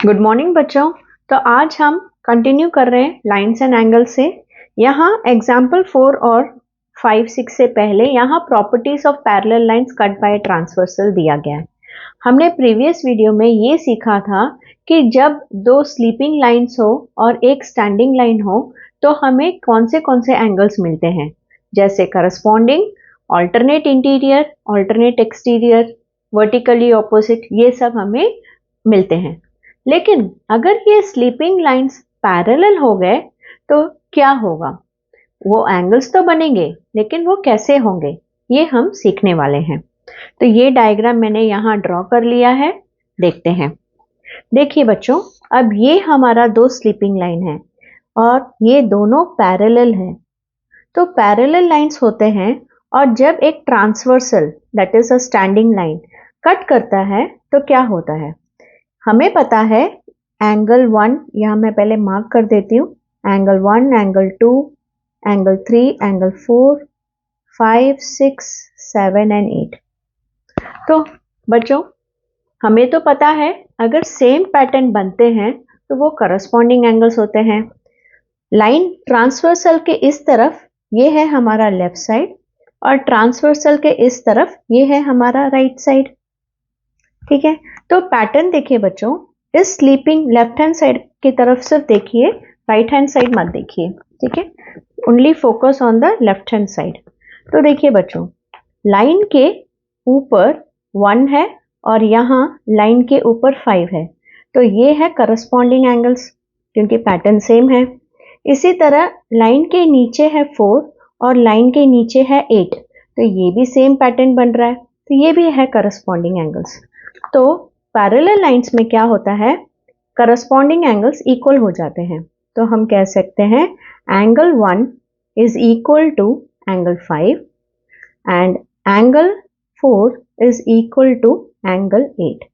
Good morning बच्चों। तो आज हम कंटिन्यू कर रहे हैं लाइंस एंड एंगल से। यहाँ एग्जाम्पल 4 और 5, 6 से पहले यहाँ properties of parallel lines cut by transversal दिया गया है। हमने प्रीवियस वीडियो में ये सीखा था कि जब दो स्लीपिंग लाइंस हो और एक स्टैंडिंग लाइन हो तो हमें कौन से एंगल्स मिलते हैं, जैसे corresponding, alternate interior, alternate exterior, vertically opposite, ये सब हमें मिलते हैं। लेकिन अगर ये स्लीपिंग लाइंस पैरेलल हो गए तो क्या होगा? वो एंगल्स तो बनेंगे लेकिन वो कैसे होंगे ये हम सीखने वाले हैं। तो ये डायग्राम मैंने यहाँ ड्रॉ कर लिया है, देखते हैं। देखिए बच्चों, अब ये हमारा दो स्लीपिंग लाइन है और ये दोनों पैरेलल है। तो पैरेलल लाइंस होते हैं और जब एक transversal that is a standing line cut करता है तो क्या होता है? हमें पता है एंगल 1, यहाँ मैं पहले मार्क कर देती हूँ, angle 1, angle 2, angle 3, angle 4, 5, 6, 7 and 8। तो बच्चों, हमें तो पता है अगर सेम पैटर्न बनते हैं तो वो करस्पॉन्डिंग एंगल्स होते हैं। लाइन ट्रांसवर्सल के इस तरफ ये है हमारा लेफ्ट साइड और ट्रांसवर्सल के इस तरफ ये है हमारा राइट साइड। ठीक है, तो पैटर्न देखिए बच्चों, इस स्लीपिंग लेफ्ट हैंड साइड की तरफ सिर्फ देखिए, राइट हैंड साइड मत देखिए। ठीक है, only focus on the left hand side. तो देखिए बच्चों, लाइन के ऊपर 1 है और यहाँ लाइन के ऊपर 5 है, तो ये है करस्पॉन्डिंग एंगल्स क्योंकि पैटर्न सेम है। इसी तरह लाइन के नीचे है 4 और लाइन के नीचे है 8, तो ये भी सेम पैटर्न बन रहा है, तो ये भी है करस्पॉन्डिंग एंगल्स। तो पैरेलल लाइंस में क्या होता है, करस्पॉन्डिंग एंगल्स इक्वल हो जाते हैं। तो हम कह सकते हैं angle 1 is equal to angle 5 and angle 4 is equal to angle 8।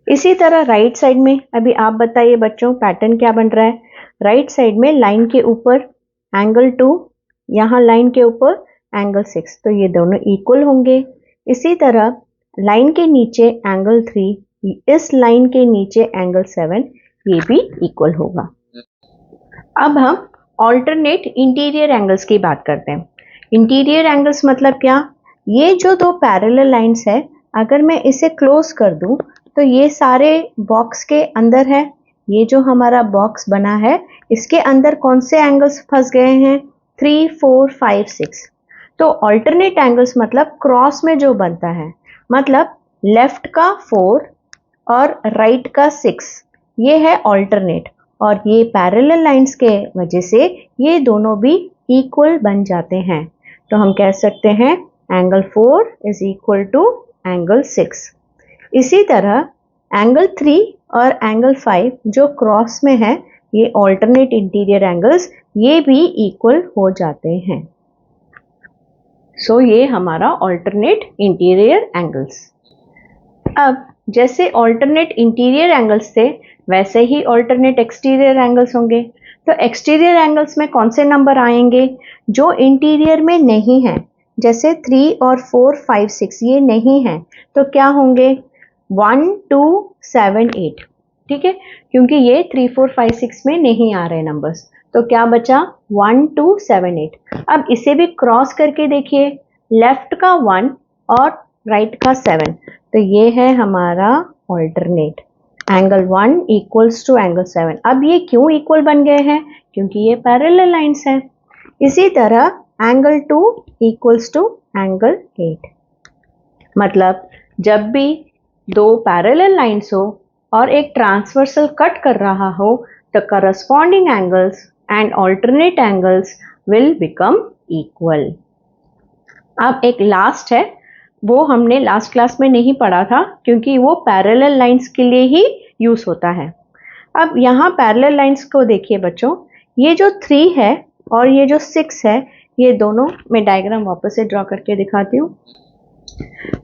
इसी तरह राइट साइड में अभी आप बताइए बच्चों, पैटर्न क्या बन रहा है? राइट साइड में लाइन के ऊपर एंगल 2, यहाँ लाइन के ऊपर एंगल 6, तो ये दोनों इक्वल होंगे। इसी तरह लाइन के नीचे एंगल 3, इस लाइन के नीचे एंगल 7, ये भी इक्वल होगा। अब हम ऑल्टरनेट इंटीरियर एंगल्स की बात करते हैं। इंटीरियर एंगल्स मतलब क्या? ये जो दो पैरेलल लाइंस है, अगर मैं इसे क्लोज कर दूं तो ये सारे बॉक्स के अंदर है। ये जो हमारा बॉक्स बना है इसके अंदर कौन से एंगल्स फंस गए हैं? 3, 4, 5, 6। तो ऑल्टरनेट एंगल्स मतलब क्रॉस में जो बनता है, मतलब लेफ्ट का 4 और राइट का 6, ये है ऑल्टरनेट। और ये पैरेलल लाइंस के वजह से ये दोनों भी इक्वल बन जाते हैं। तो हम कह सकते हैं angle 4 is equal to angle 6। इसी तरह एंगल 3 और एंगल 5 जो क्रॉस में है, ये ऑल्टरनेट इंटीरियर एंगल्स, ये भी इक्वल हो जाते हैं। सो ये हमारा ऑल्टरनेट इंटीरियर एंगल्स। अब जैसे ऑल्टरनेट इंटीरियर एंगल्स थे वैसे ही ऑल्टरनेट एक्सटीरियर एंगल्स होंगे। तो एक्सटीरियर एंगल्स में कौन से नंबर आएंगे? जो इंटीरियर में नहीं है, जैसे 3 और 4, 5, 6 ये नहीं है, तो क्या होंगे? 1, 2, 7, 8। ठीक है, क्योंकि ये 3, 4, 5, 6 में नहीं आ रहे नंबर्स, तो क्या बचा? 1, 2, 7, 8। अब इसे भी क्रॉस करके देखिए, लेफ्ट का 1 और राइट का 7, तो ये है हमारा alternate. Angle 1 equals to angle 7। अब ये क्यों इक्वल बन गए हैं? क्योंकि ये पैरेलल लाइंस है। इसी तरह एंगल 2 इक्वल्स टू एंगल 8। मतलब जब भी दो पैरेलल लाइंस हो और एक ट्रांसवर्सल कट कर रहा हो तो corresponding angles and alternate angles will become equal. अब एक लास्ट है, वो हमने लास्ट क्लास में नहीं पढ़ा था क्योंकि वो पैरेलल लाइंस के लिए ही यूज होता है। अब यहाँ पैरेलल लाइंस को देखिए बच्चों, ये जो 3 है और ये जो 6 है, ये दोनों, मैं डायग्राम वापस से ड्रॉ करके दिखाती हूँ।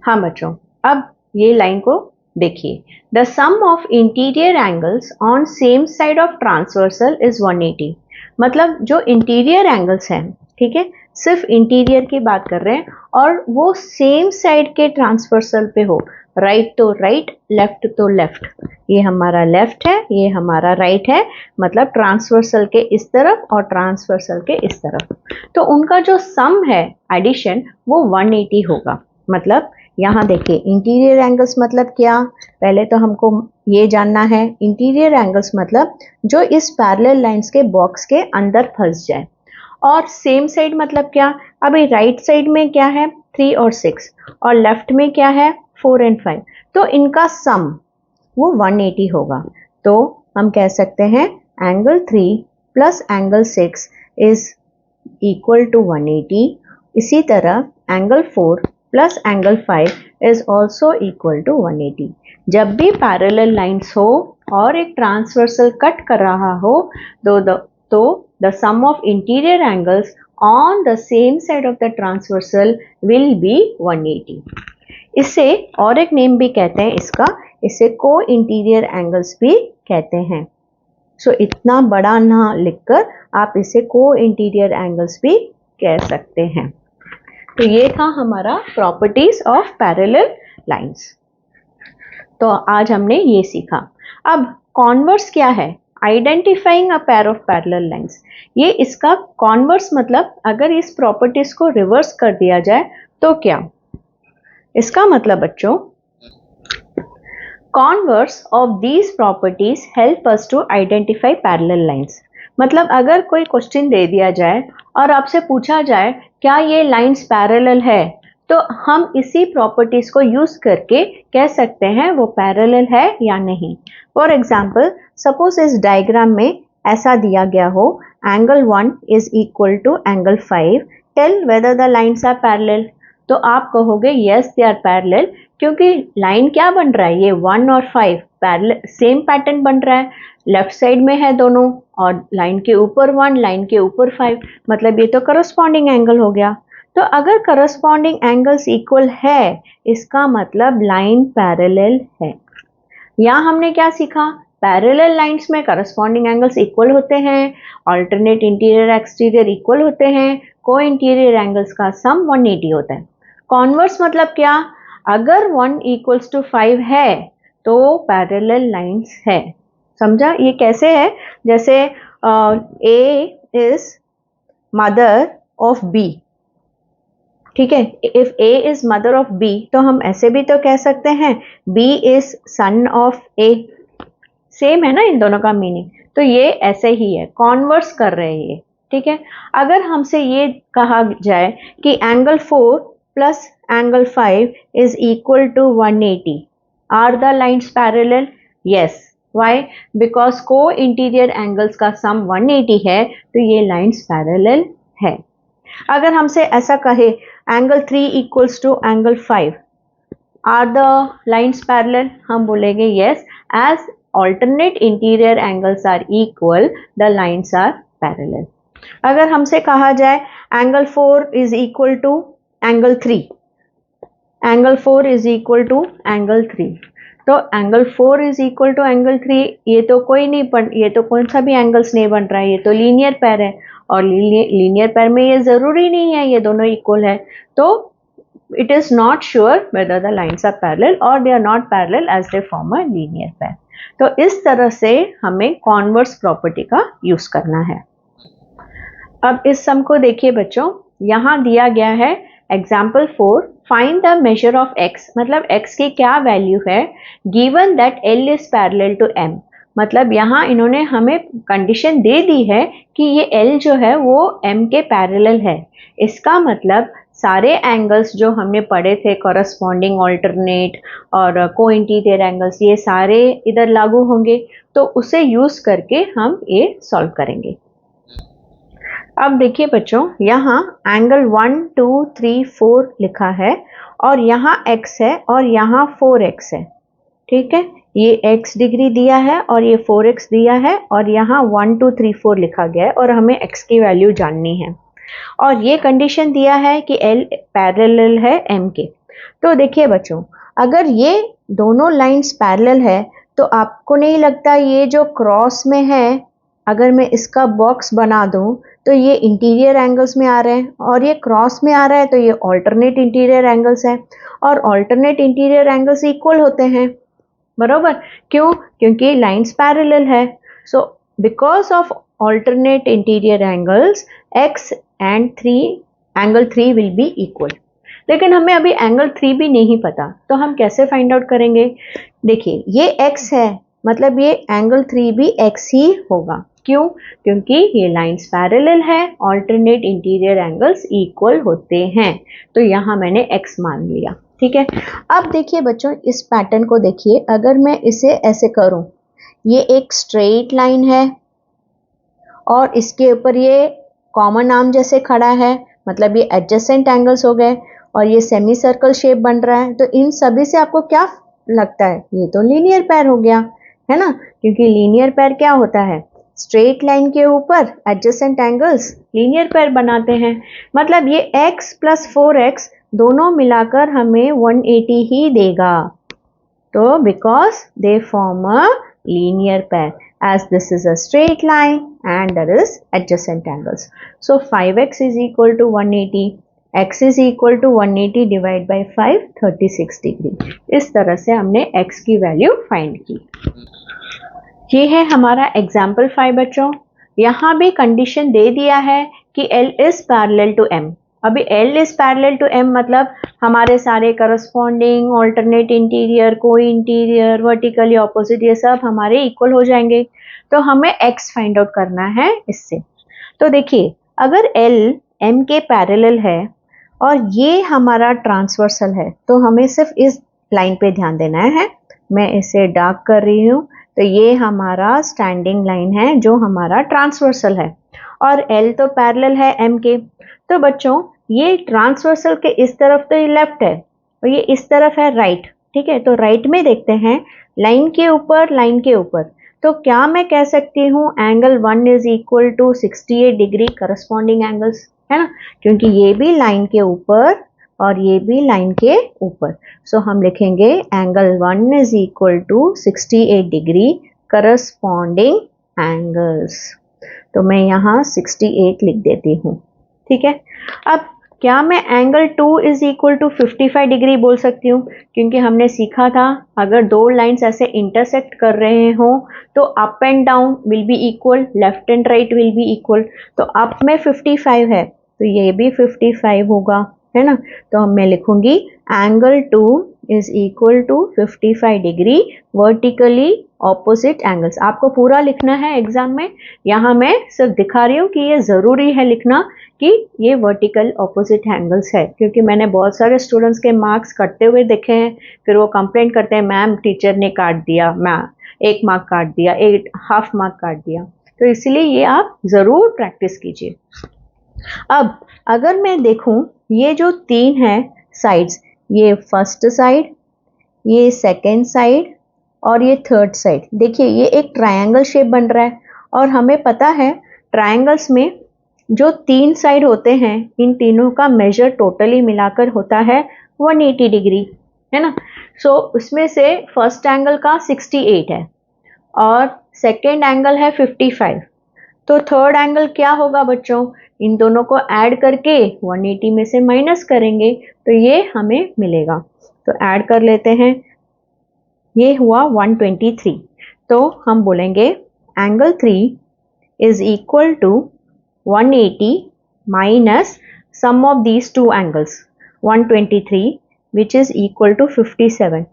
हाँ बच्चों, अब ये लाइन को देखिए, the sum of interior angles on same side of transversal is 180। मतलब जो इंटीरियर एंगल्स हैं, ठीक है, सिर्फ इंटीरियर की बात कर रहे हैं और वो सेम साइड के ट्रांसवर्सल पे हो, राइट तो राइट, लेफ्ट तो लेफ्ट। ये हमारा लेफ्ट है, ये हमारा राइट है, मतलब ट्रांसवर्सल के इस तरफ और ट्रांसवर्सल के इस तरफ। तो उनका जो सम है एडिशन वो 180 होगा। मतलब यहाँ देखिए इंटीरियर एंगल्स मतलब क्या, पहले तो हमको ये जानना है। इंटीरियर एंगल्स मतलब जो इस पैरेलल लाइंस के बॉक्स के अंदर फंस जाए। और सेम साइड मतलब क्या, अभी राइट साइड में क्या है 3 और 6 और लेफ्ट में क्या है 4 और 5, तो इनका सम वो 180 होगा। तो हम कह सकते हैं angle 3 plus angle 6 is equal to 180। इसी तरह angle 4 plus angle 5 is also equal to 180। जब भी पैरेलल लाइंस हो और एक ट्रांसवर्सल कट कर रहा हो तो the sum of interior angles on the same side of the transversal will be 180। इसे और एक नेम भी कहते हैं इसका, इसे को इंटीरियर एंगल्स भी कहते हैं। सो इतना बड़ा ना लिखकर आप इसे को इंटीरियर एंगल्स भी कह सकते हैं। तो ये था हमारा प्रॉपर्टीज ऑफ पैरेलल लाइंस। तो आज हमने ये सीखा। अब कॉन्वर्स क्या है, identifying a pair of parallel lines. ये इसका कॉन्वर्स मतलब अगर इस प्रॉपर्टीज को रिवर्स कर दिया जाए तो क्या, इसका मतलब बच्चों converse of these properties help us to identify parallel lines. मतलब अगर कोई क्वेश्चन दे दिया जाए और आपसे पूछा जाए क्या ये लाइंस पैरेलल है, तो हम इसी प्रॉपर्टीज को यूज करके कह सकते हैं वो पैरेलल है या नहीं। फॉर एग्जाम्पल सपोज इस डायग्राम में ऐसा दिया गया हो angle 1 is equal to angle 5, tell whether the lines are parallel. तो आप कहोगे यस दे आर पैरेलल, क्योंकि लाइन क्या बन रहा है, ये 1 और 5 पैरेलल सेम पैटर्न बन रहा है, लेफ्ट साइड में है दोनों, और लाइन के ऊपर 1 लाइन के ऊपर 5, मतलब ये तो करस्पॉन्डिंग एंगल हो गया। तो अगर करस्पॉन्डिंग एंगल्स इक्वल है इसका मतलब लाइन पैरेलल है। यहाँ हमने क्या सीखा, पैरेलल लाइंस में करस्पॉन्डिंग एंगल्स इक्वल होते हैं, अल्टरनेट इंटीरियर एक्सटीरियर इक्वल होते हैं, को इंटीरियर एंगल्स का सम 180 होता है। कॉन्वर्स मतलब क्या, अगर 1 इक्वल्स टू 5 है तो पैरेलल लाइंस है। समझा ये कैसे है, जैसे A is mother of B, ठीक है, if A is mother of B तो हम ऐसे भी तो कह सकते हैं B is son of A, same है ना इन दोनों का मीनिंग। तो ये ऐसे ही है, कॉन्वर्स कर रहे हैं ये, ठीक है। अगर हमसे ये कहा जाए कि angle 4 plus angle 5 is equal to 180, are the lines parallel? Yes, why? Because को इंटीरियर एंगल्स का सम 180 है तो ये लाइंस पैरेलल है। अगर हमसे ऐसा कहे angle 3 equals to angle 5, are the lines parallel? हम बोलेंगे yes, as alternate interior angles are equal, the lines are parallel। अगर हमसे कहा जाए angle 4 is equal to angle 3, angle 4 is equal to angle 3, तो angle 4 is equal to angle 3, ये तो कोई नहीं ये तो कौन सा भी एंगल्स नहीं बन रहा है, ये तो लीनियर पेयर है, और लीनियर पेयर में ये जरूरी नहीं है ये दोनों इक्वल है। तो it is not sure whether the lines are parallel or they are not parallel as they form a linear pair। तो इस तरह से हमें कॉन्वर्स प्रॉपर्टी का यूज करना है। अब इस सम को देखिए बच्चों, यहाँ दिया गया है example 4, find the measure of x, मतलब x की क्या वैल्यू है, given that l is parallel to m। मतलब यहाँ इन्होंने हमें कंडीशन दे दी है कि ये l जो है वो m के पैरेलल है। इसका मतलब सारे एंगल्स जो हमने पढ़े थे करस्पॉन्डिंग, ऑल्टरनेट और को इंटीरियर एंगल्स, ये सारे इधर लागू होंगे, तो उसे यूज करके हम ये सॉल्व करेंगे। अब देखिए बच्चों, यहाँ एंगल 1 2 3 4 लिखा है और यहाँ x है और यहाँ 4x है, ठीक है, ये x डिग्री दिया है और ये 4x दिया है और यहाँ 1 2 3 4 लिखा गया है और हमें x की वैल्यू जाननी है और ये कंडीशन दिया है कि L पैरेलल है M के। तो देखिए बच्चों, अगर ये दोनों लाइंस पैरेलल है तो आपको नहीं लगता ये जो क्रॉस में है, अगर मैं इसका बॉक्स बना दूं तो ये इंटीरियर एंगल्स में आ रहे हैं, और ये क्रॉस में आ रहा है तो ये ऑल्टरनेट इंटीरियर एंगल्स है, और ऑल्टरनेट इंटीरियर एंगल्स इक्वल होते हैं, बरोबर। क्यों? क्योंकि लाइंस पैरेलल है। So because of alternate interior angles x and angle 3 will be equal. लेकिन हमें अभी एंगल 3 भी नहीं पता, तो हम कैसे फाइंड आउट करेंगे? देखिए ये x है, मतलब ये एंगल 3 भी x ही होगा। क्यों? क्योंकि ये लाइंस पैरेलल है, ऑल्टरनेट इंटीरियर एंगल्स इक्वल होते हैं, तो यहाँ मैंने x मान लिया। ठीक है, अब देखिए बच्चों इस पैटर्न को देखिए, अगर मैं इसे ऐसे करूं, ये एक स्ट्रेट लाइन है और इसके ऊपर ये कॉमन आर्म जैसे खड़ा है, मतलब ये एडजेसेंट एंगल्स हो गए, और ये सेमी सर्कल शेप बन रहा है। तो इन सभी से आपको क्या लगता है? ये तो लीनियर पैर हो गया, है ना? क्योंकि लीनियर पैर क्या होता है? स्ट्रेट लाइन के ऊपर एडजेसेंट एंगल्स लीनियर पैर बनाते हैं। मतलब ये x प्लस 4x दोनों मिलाकर हमें 180 ही देगा। तो because they form a linear पैर, as this is a straight line and there is adjacent angles. So 5x is equal to 180, x is equal to 180 divided by 5, 36 degree. इस तरह से हमने x की वैल्यू फाइंड की। ये है हमारा एग्जाम्पल 5 बच्चों। यहाँ भी कंडीशन दे दिया है कि L is parallel to M। अभी L is parallel to M मतलब हमारे सारे करस्पॉन्डिंग ऑल्टरनेट इंटीरियर, को इंटीरियर, वर्टिकली ऑपोजिट, ये सब हमारे इक्वल हो जाएंगे। तो हमें x फाइंड आउट करना है इससे। तो देखिए अगर L M के पैरेलल है और ये हमारा ट्रांसवर्सल है, तो हमें सिर्फ इस लाइन पे ध्यान देना है। मैं इसे डार्क कर रही हूँ, तो ये हमारा स्टैंडिंग लाइन है जो हमारा ट्रांसवर्सल है, और L तो पैरेलल है M के। तो बच्चों ये ट्रांसवर्सल के इस तरफ तो ये लेफ्ट है और ये इस तरफ है राइट। ठीक है, तो राइट में देखते हैं, लाइन के ऊपर, लाइन के ऊपर। तो क्या मैं कह सकती हूँ angle 1 is equal to 68 degree corresponding angles, है ना? क्योंकि ये भी लाइन के ऊपर और ये भी लाइन के ऊपर। सो हम लिखेंगे angle 1 is equal to 68 degree corresponding angles. तो मैं यहाँ 68 लिख देती हूँ। ठीक है, अब क्या मैं angle 2 is equal to 55 degree बोल सकती हूँ? क्योंकि हमने सीखा था अगर दो लाइंस ऐसे इंटरसेक्ट कर रहे हो तो up and down will be equal, left and right will be equal. तो अप में 55 है तो ये भी 55 होगा, है ना? तो मैं लिखूंगी angle 2 is equal to 55 degree vertically opposite angles. आपको पूरा लिखना है एग्जाम में, यहाँ मैं सिर्फ दिखा रही हूँ कि ये ज़रूरी है लिखना कि ये वर्टिकल ऑपोजिट एंगल्स है, क्योंकि मैंने बहुत सारे स्टूडेंट्स के मार्क्स कटते हुए देखे हैं, फिर वो कंप्लेंट करते हैं मैम टीचर ने काट दिया, मैम 1 मार्क काट दिया, 1 हाफ मार्क काट दिया। तो इसलिए ये आप ज़रूर प्रैक्टिस कीजिए। अब अगर मैं देखूं ये जो 3 है साइड्स, ये फर्स्ट साइड, ये सेकेंड साइड और ये थर्ड साइड, देखिए ये एक ट्रायंगल शेप बन रहा है, और हमें पता है ट्रायंगल्स में जो 3 साइड होते हैं इन तीनों का मेजर टोटली मिलाकर होता है 180 डिग्री, है ना? सो उसमें से फर्स्ट एंगल का 68 है और सेकेंड एंगल है 55। तो थर्ड एंगल क्या होगा बच्चों? इन दोनों को ऐड करके 180 में से माइनस करेंगे तो ये हमें मिलेगा। तो ऐड कर लेते हैं, ये हुआ 123। तो हम बोलेंगे angle 3 is equal to 180 minus sum of these 2 angles 123 which is equal to 57।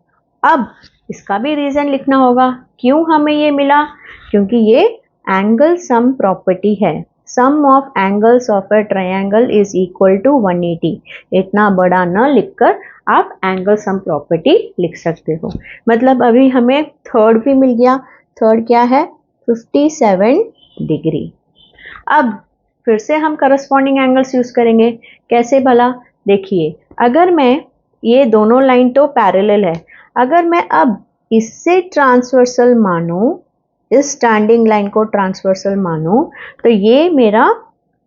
अब इसका भी रीज़न लिखना होगा क्यों हमें ये मिला, क्योंकि ये एंगल सम प्रॉपर्टी है। Sum of angles of a triangle is equal to 180। इतना बड़ा न लिखकर आप एंगल सम प्रॉपर्टी लिख सकते हो। मतलब अभी हमें थर्ड भी मिल गया। थर्ड क्या है? 57 डिग्री। अब फिर से हम करस्पॉन्डिंग एंगल्स यूज करेंगे। कैसे भला? देखिए अगर मैं, ये दोनों लाइन तो पैरेलल है, अगर मैं अब इससे ट्रांसवर्सल मानूं, इस स्टैंडिंग लाइन को ट्रांसवर्सल मानूं, तो ये मेरा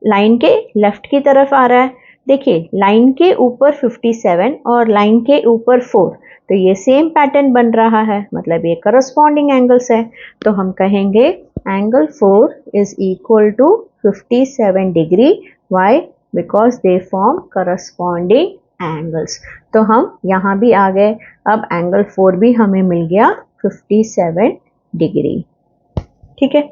लाइन के लेफ्ट की तरफ आ रहा है। देखिए लाइन के ऊपर 57 और लाइन के ऊपर 4, तो ये सेम पैटर्न बन रहा है, मतलब ये करस्पॉन्डिंग एंगल्स है। तो हम कहेंगे angle 4 is equal to 57 degree. Why? Because they form corresponding angles. तो हम यहाँ भी आ गए। अब एंगल 4 भी हमें मिल गया 57 डिग्री। ठीक है,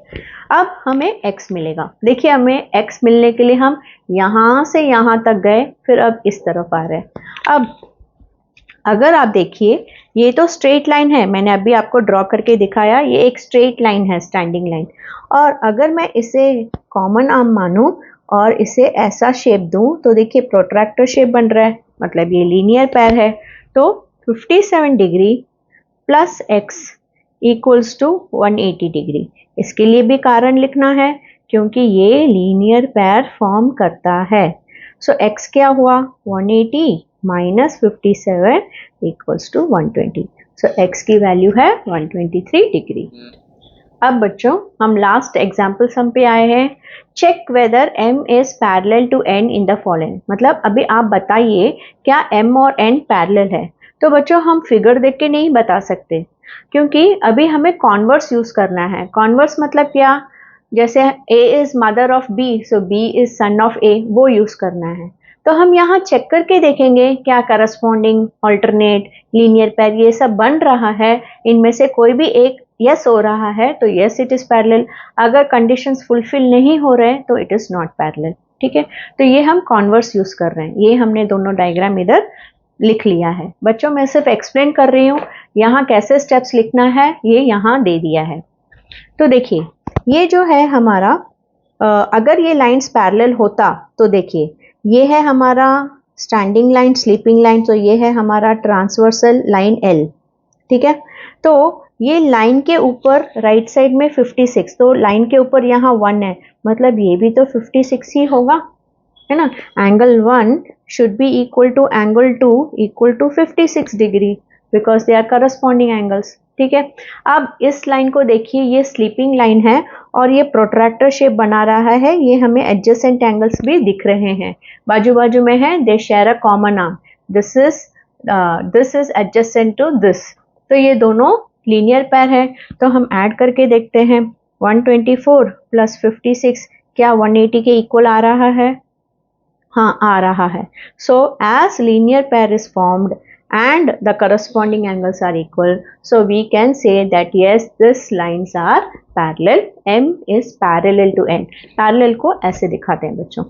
अब हमें x मिलेगा। देखिए, हमें x मिलने के लिए हम यहाँ से यहाँ तक गए, फिर अब इस तरफ आ रहे हैं। अब अगर आप देखिए, ये तो स्ट्रेट लाइन है, मैंने अभी आपको ड्रॉ करके दिखाया, ये एक स्ट्रेट लाइन है, स्टैंडिंग लाइन। और अगर मैं इसे कॉमन आर्म मानूं और इसे ऐसा शेप दूं, तो देखिए प्रोट्रैक्टर शेप बन रहा है, मतलब ये लीनियर पैर है। तो 57 degree plus x equals to 180 degree. इसके लिए भी कारण लिखना है, क्योंकि ये लीनियर पैर फॉर्म करता है। सो x क्या हुआ? 180 minus 57 equals to 120। So x की वैल्यू है 123 डिग्री। अब बच्चों, हम लास्ट एग्जाम्पल सम पे आए हैं। Check whether m is parallel to n in the following. मतलब अभी आप बताइए क्या m और n पैरेलल है। तो बच्चों, हम फिगर देख के नहीं बता सकते, क्योंकि अभी हमें कॉन्वर्स यूज करना है। कॉन्वर्स मतलब क्या? जैसे a is mother of b, so b is son of a, वो यूज करना है। तो हम यहाँ चेक करके देखेंगे क्या करस्पॉन्डिंग, ऑल्टरनेट, लीनियर पैर ये सब बन रहा है। इनमें से कोई भी एक यस हो रहा है तो यस इट इज पैरेलल। अगर कंडीशंस फुलफिल नहीं हो रहे तो इट इज नॉट पैरेलल। ठीक है, तो ये हम कॉन्वर्स यूज कर रहे हैं। ये हमने दोनों डायग्राम इधर लिख लिया है। बच्चों, मैं सिर्फ एक्सप्लेन कर रही हूँ, यहाँ कैसे स्टेप्स लिखना है ये यहाँ दे दिया है। तो देखिए, ये जो है हमारा, अगर ये लाइंस पैरेलल होता तो देखिए, ये है हमारा स्टैंडिंग लाइन, स्लीपिंग लाइन, तो ये है हमारा ट्रांसवर्सल लाइन L। ठीक है, तो ये लाइन के ऊपर राइट साइड में 56, तो लाइन के ऊपर यहाँ 1 है, मतलब ये भी तो 56 ही होगा, है ना। Angle 1 should be equal to angle 2 equal to 56 degree, because they are corresponding angles. ठीक है, अब इस लाइन को देखिए, ये स्लीपिंग लाइन है और ये प्रोट्रैक्टर शेप बना रहा है। ये हमें एडजेसेंट एंगल्स भी दिख रहे हैं, बाजू बाजू में है, they share a common arm. This is adjacent to this. तो ये दोनों लीनियर पैर है, तो हम ऐड करके देखते हैं। 124 प्लस 56 क्या 180 के इक्वल आ रहा है? हाँ, आ रहा है। सो एज लीनियर पैर is formed and the corresponding angles are equal, so we can say that yes, this lines are parallel. M is parallel to N. Parallel को ऐसे दिखाते हैं बच्चों।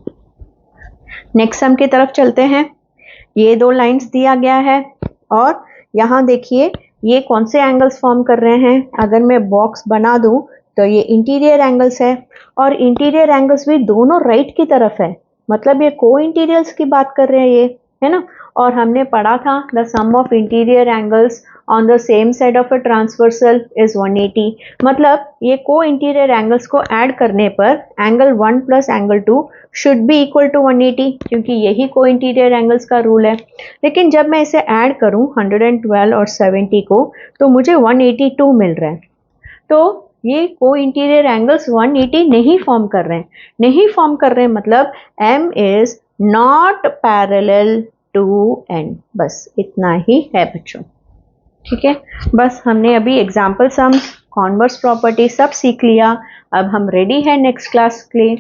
नेक्स्ट सम की तरफ चलते हैं। ये दो लाइंस दिया गया है और यहाँ देखिए ये कौन से एंगल्स फॉर्म कर रहे हैं। अगर मैं बॉक्स बना दूं तो ये इंटीरियर एंगल्स है, और इंटीरियर एंगल्स भी दोनों राइट की तरफ है, मतलब ये को इंटीरियर्स की बात कर रहे हैं, ये है ना। और हमने पढ़ा था the sum of interior angles on the same side of a transversal is 180। मतलब ये को इंटीरियर एंगल्स को ऐड करने पर angle 1 plus angle 2 should be equal to 180, क्योंकि यही को इंटीरियर एंगल्स का रूल है। लेकिन जब मैं इसे ऐड करूं 112 और 70 को, तो मुझे 182 मिल रहा है। तो ये को इंटीरियर एंगल्स 180 नहीं फॉर्म कर रहे हैं, नहीं फॉर्म कर रहे हैं, मतलब M is not parallel to N। बस इतना ही है बच्चों। ठीक है, बस हमने अभी एग्जाम्पल सम्स, कॉन्वर्स प्रॉपर्टी सब सीख लिया। अब हम रेडी है नेक्स्ट क्लास के लिए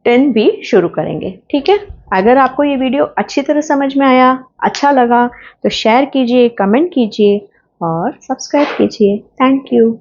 10 भी शुरू करेंगे। ठीक है, अगर आपको ये वीडियो अच्छी तरह समझ में आया, अच्छा लगा, तो शेयर कीजिए, कमेंट कीजिए और सब्सक्राइब कीजिए। Thank you.